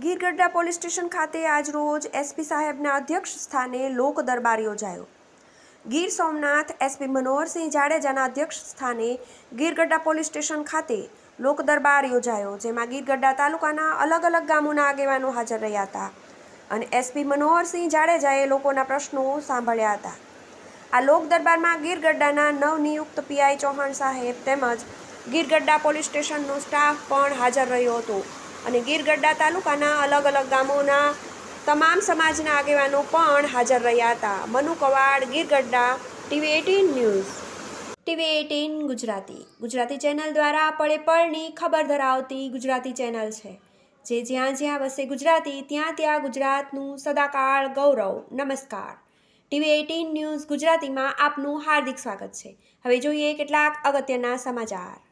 Gir Gadhada police station ખાતે આજરોજ SP સાહેબના અધ્યક્ષ સ્થાને લોક દરબાર યોજાયો। ગીર સોમનાથ એસપી મનોહરસિંહ જાડેજાના અધ્યક્ષ સ્થાને ગીરગઢડા પોલીસ સ્ટેશન ખાતે લોક દરબાર યોજાયો, જેમાં ગીરગઢડા તાલુકાના અલગ અલગ ગામોના આગેવાનો હાજર રહ્યા હતા અને એસપી મનોહરસિંહ જાડેજાએ લોકોના પ્રશ્નો સાંભળ્યા હતા। આ લોક દરબારમાં ગીરગઢડાના નવનિયુક્ત પીઆઈ ચૌહાણ સાહેબ તેમજ ગીરગઢડા પોલીસ સ્ટેશનનો સ્ટાફ પણ હાજર રહ્યો હતો અને ગીરગઢડા તાલુકાના અલગ અલગ ગામોના તમામ સમાજના આગેવાનો પણ હાજર રહ્યા હતા। Manu Quad, Gir Gadhada, TV18 news. TV18 Gujarati channel દ્વારા પળે પળની ખબર ધરાવતી ગુજરાતી ચેનલ છે, જે જ્યાં જ્યાં વસે ગુજરાતી ત્યાં ત્યાં ગુજરાતનું સદાકાળ ગૌરવ। નમસ્કાર, TV18 ન્યૂઝ ગુજરાતીમાં આપનું હાર્દિક સ્વાગત છે। હવે જોઈએ કેટલાક અગત્યના સમાચાર।